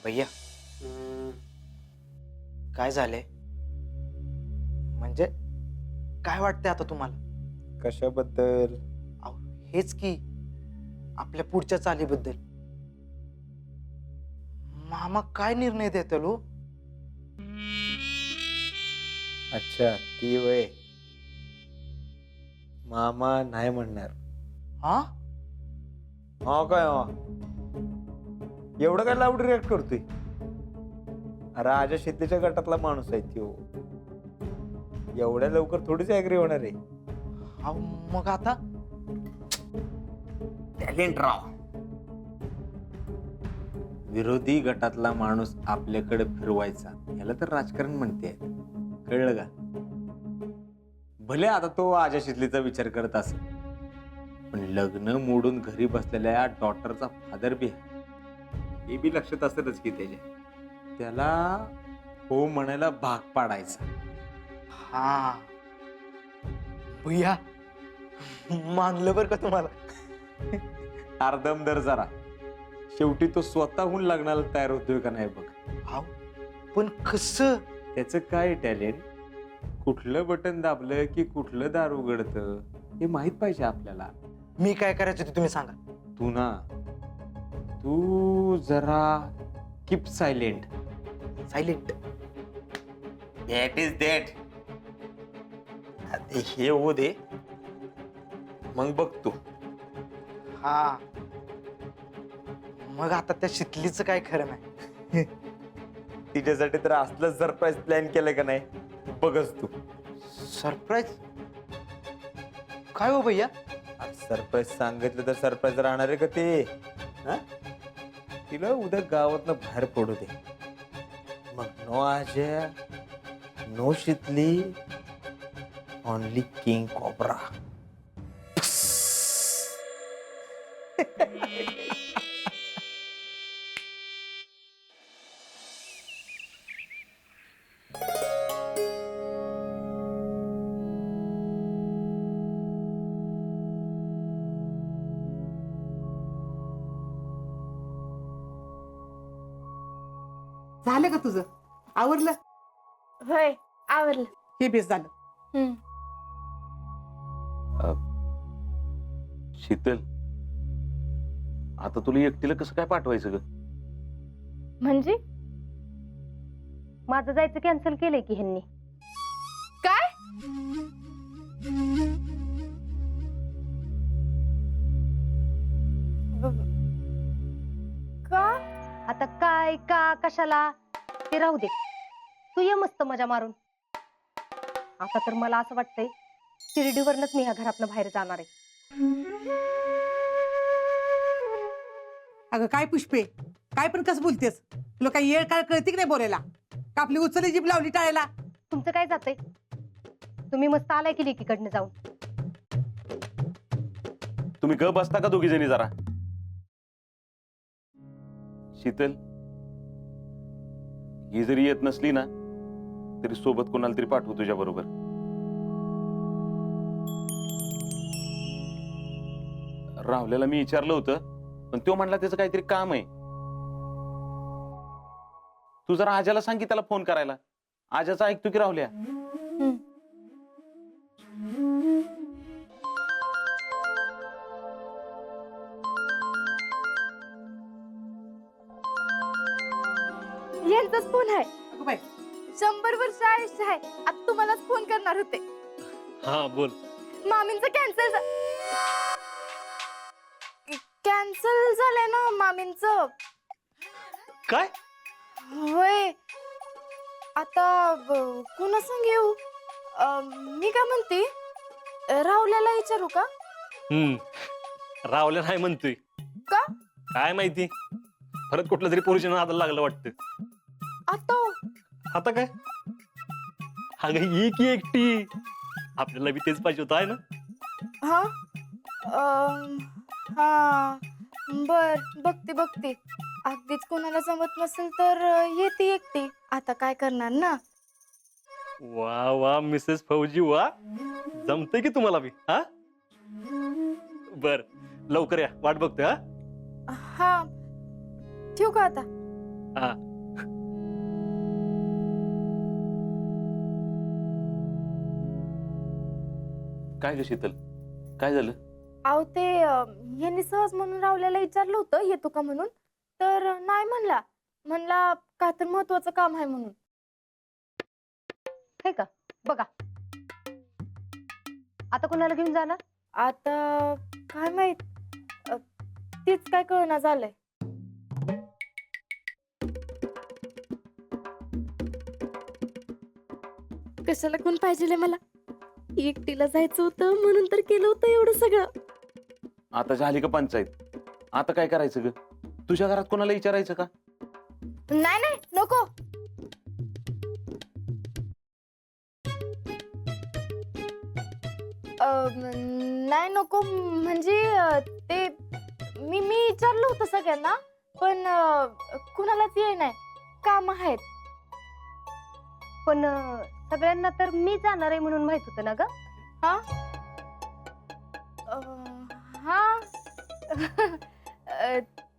भैया काय झालंय? म्हणजे काय वाटतंय आता तुम्हाला? कशाबद्दल? अहो, हेच की आपल्या पुढच्या चालीबद्दल. मामा काय निर्णय देतील हो? अच्छा ती वय. मामा नाही म्हणणार. हा? हा काय हा? एवढं काय लाऊड रिॲक्ट करतोय? राजा शेतीच्या गटातला माणूस आहे त्यो. एवढ्या लवकर थोडीच ऍग्री होणार आहे. अहो, मग आता टॅलेंट राव. विरोधी गटातला माणूस आपल्याकडे फिरवायचा याला तर राजकारण म्हणते. कळलं का? भले आता तो आजा शितलीचा विचार करत असेल, पण लग्न मोडून घरी बसलेल्या डॉटरचा फादर बी आहे. हे बी लक्षात असेलच की त्याला हो म्हणायला भाग पाडायचा. हा भैया मानलं बर का तुम्हाला? अर्धम दर जरा. शेवटी तो स्वतःहून लग्नाला तयार होतोय का नाही बघ. अहो, पण कसं? त्याचं काय टॅलेंट, कुठलं बटन दाबलं की कुठलं दार उघडतं हे माहित पाहिजे आपल्याला. मी काय करायचं ते तुम्ही सांगा. तू जरा keep silent. Silent. That is that. हे हो दे मग बघ तू. हा मग आता त्या शितलीचं काय खरं नाही. तिच्यासाठी तर असलं सरप्राईज प्लॅन केलंय का नाही बघच तू. सरप्राईज? काय हो भैया? सरप्राईज सांगितलं तर सरप्राईज राहणार आहे का ते? हा? तिला उद्या गावातनं बाहेर पडू दे. मग नो आज्या, no Shitli, only king cobra. झालं का तुझं? आवरलं? होय आवडलं. हे बेस झालं. शीतल, आता तुला एकटीला कसं काय पाठवायचं ग? म्हणजे माझं जायचं कॅन्सल केलंय की ह्यांनी. काय? का? आता काय का कशाला ते राहू दे. तू ये मस्त मजा मारून. आता तर मला असं वाटतंय शिर्डीवरनच मी ह्या घरातनं बाहेर जाणार आहे. अगं काय पुष्पे, काय पण कसं बोलतेस? तुला काही येळ काळ कळती की नाही बोलायला? का आपली उचलली जीभ लावली टाळायला? तुमचं काय जातंय? तुम्ही मस्त आलाय की लेकीकडनं जाऊन. तुम्ही ग बसता का दोघी जणी जरा? शीतल, ही जरी येत नसली ना तरी सोबत कोणाला तरी पाठवू तुझ्या बरोबर. राहुल्याला मी विचारलं होतं पण तो म्हणला त्याचं काहीतरी काम आहे. तू जरा आज्याला सांग की त्याला फोन करायला. आज्याचं ऐकतो की राहुल्या. यांचाच फोन आहे. अगं बाई, 100 वर्ष आयुष्य आहे. आता तुम्हालाच फोन करणार होते. हा बोल. मामींचं कॅन्सल झालंय ना मामींचं. काय? होय. आता कुणा संग येऊ? मी काय म्हणते, राहुल्याला विचारू का? रावल्या नाही म्हणतोय. का? काय माहिती, परत कुठलं तरी पोरीच्या नादाला लागलं वाटतं. आता काय? अगं ही की एकटी. आपल्याला बी तेच पाहिजे होतं आहे ना. हा हा बर, बघते. अगदीच कोणाला जमत नसेल तर येते एकटी. आता काय करणार ना. वा वा मिसेस फौजी वा, जमतंय की तुम्हाला बी. हा बर, लवकर या, वाट बघतोय. हा हा ठेवू का आता? हा. काय ग शीतल, काय झालं? अहो ते यांनी सहज म्हणून रावल्याला विचारलं होतं येतो का म्हणून, तर नाही म्हणला का तर महत्वाचं काम आहे म्हणून. हे का बघा, आता कोणाला घेऊन जाणार? आता काय माहित, तीच काय कळना झालंय. कशाला कोण पाहिजे मला, एकटीला जायचं होतं म्हणून तर केलं होतं एवढं सगळं. आता झाली का पंचायत? आता काय करायचं ग? तुझ्या घरात कोणाला विचारायचं का? नाही नाही नको. नाही नको म्हणजे ते मी विचारलं होतं सगळ्यांना, पण कुणालाच ये नाही, काम आहेत. पण सगळ्यांना तर मी जाणार आहे म्हणून माहित होतं ना ग. हा हा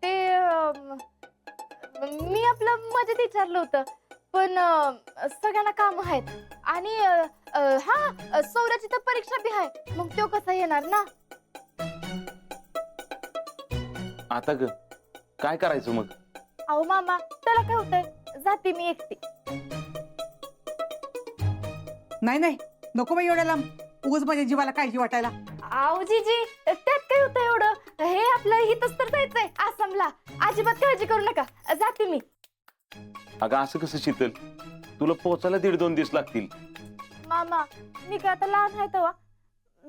ते मी आपलं मजेत विचारलं होतं, पण सगळ्यांना काम आहेत आणि हा सौराची तर परीक्षा बी आहे, मग तो कसा येणार ना. आता ग काय करायचं मग? अहो मामा त्याला काय होतंय, जाते मी एकटी. नाही नको बाई एवढ्या लांब, उगाच माझ्या जीवाला काळजी वाटायला. अहो जीजी त्यात काय होतं एवढं, हे आपलं हितच तर जायचंय आसामला, अजिबात काळजी करू नका, जाते मी. अगं असं कसं शीतल, तुला पोहोचायला 1.5-2 दिवस लागतील. मामा मी काय आता लहान आहे तेव्हा,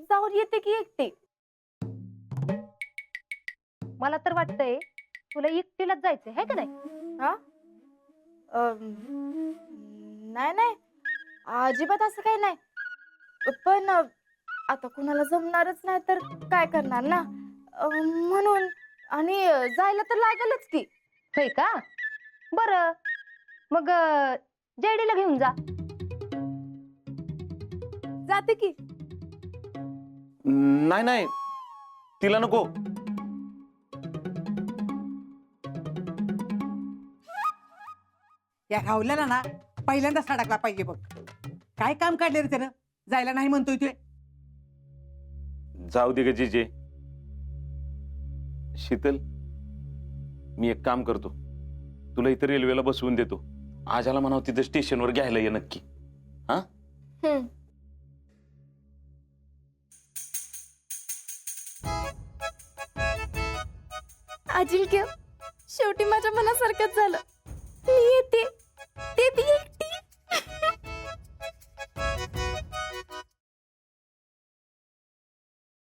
जाऊन येते की एकटी. मला तर वाटतंय तुला एकटीलाच जायचंय है का नाही? नाही अजिबात असं काही नाही, पण आता कुणाला जमणारच नाही तर काय करणार ना, म्हणून. आणि जायला तर लागेलच की. होय का, बर मग जेडीला घेऊन जा. जाते की. नाही तिला नको. या राहुल्याला ना पहिल्यांदाच टाकला पाहिजे बघ. काय काम काढले रे त्यानं, जायला नाही म्हणतोय ते. जाऊ दे ग जीजे. शीतल, मी एक काम करतो, तुला इथं रेल्वेला बसवून देतो. आजाला म्हणाव तिथं स्टेशनवर घ्यायला ये नक्की. हा अजिंक्य शेवटी माझ्या मनासारखंच झालं.